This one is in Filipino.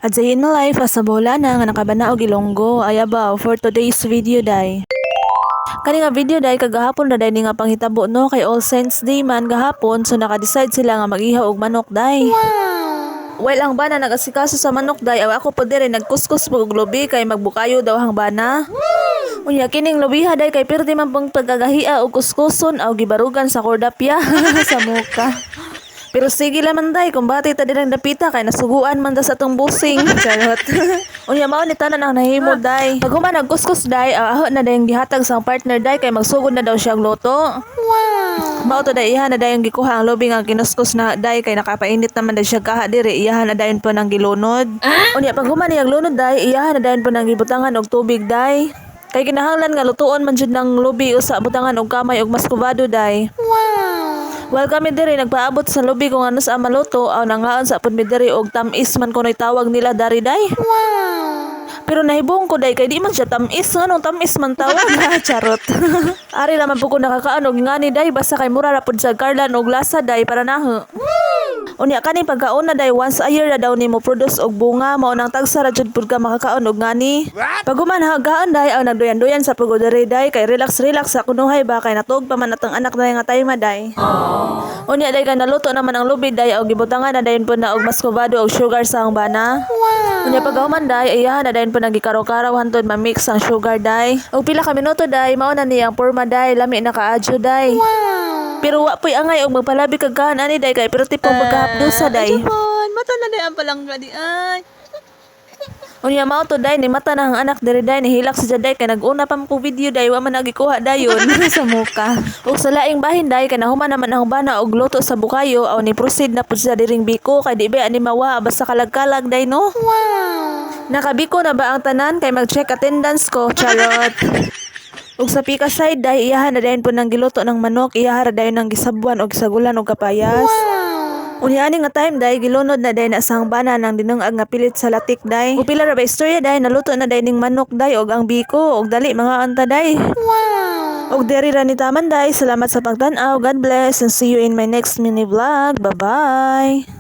Adzayin mo life as sa bola na nga nakabana og Ilonggo. Ayabaw for today's video day. Kani nga video day kagahapon na day ni nga panghitabo no kay All Saints Day man gahapon so naka-decide sila nga mag-ihaw og manok day. Well ang bana nagasikaso sa manok day aw ako po dire nagkuskus og lubi kay magbukayo daw ang bana. Unya kining lubiha day kay perdi man pang pagkagahia og kuskuson aw gibarugan sa kordapya sa muka. Pero sige laman day, kung bati ta dirang dapita kay nasuguan man da sa tong busing. Charot. Unya mao ni tanan ang nahimo day. Pag human nagkuskus day, aho na dayang gihatag sa partner day kay magsugod na daw siya og loto. Wow. Mao to day iha na dayang gikuha ang lobi nga kinuskus na day kay nakapainit naman day siya kaha dire iyahan na dayon po nang gilunod. Unya pag human niyang lunod day, iyahan na dayon po nang gibutangan og tubig day. Kay kinahanglan nga lutuon man jud ng lobi usa butangan og kamay og maskubado day. Well kami diri nagpaabot sa lobby kung ano sa maluto aw nangaon sa pud mi diri og tamis man kunoy tawag nila dari day. Wow. Pero nahibong ko day kay di man siya tamis anong tamis man tawag ha charot. Ari laman po ko nakakaon og ngani day basta kay mura ra pud sa garlan og lasa day para naho. Unya kani pagkaon na day once a year na daw nimo produce og bunga mao nang tagsa ra jud pud ka makakaon og ngani. Pag human hagaon day aw nagduyan-duyan sa pagodere day kay relax sa kunuhay ba kay natug pa man atong anak day nga tayma day. Unya day ka naluto naman ang lubid day og gibutangan na dayon po na og maskobado og sugar sa ang bana. Unya pag human day iyahan na dayon po nang gikaraw-karaw hantod ma-mix ang sugar day. Og pila ka minuto day mao na niyang porma day lami na kaadyo day. Pero wa po'y angay og magpalabi kag kan ani day kay pero tipo magkahapdusa day. Mata na day ang palangga di ay. Unya mao to day ni mata na ang anak diri day nihilak sa day kay nag-una pa mo video day wa man nagikuha dayon sa muka. Ug sa laing bahin day kay nahuman naman ang bana og luto sa bukayo aw ni proceed na pud sa diring biko kay di ba ani mawa basta kalag-kalag day no. Wow. Nakabiko na ba ang tanan kay mag-check attendance ko charot. Ug sa pika side day iyahan na dayon po nang giluto ng manok iyahan na dayon nang gisabuan og gisagulan og kapayas. Unya ani nga time day gilunod na day na sang bana nang dinungag nga pilit sa latik day. Ug pila ra ba istorya day naluto na day ning manok day og ang biko og dali mga anta day. Wow. Og diri ra ni taman day salamat sa pagtan-aw. God bless and see you in my next mini vlog. Bye bye.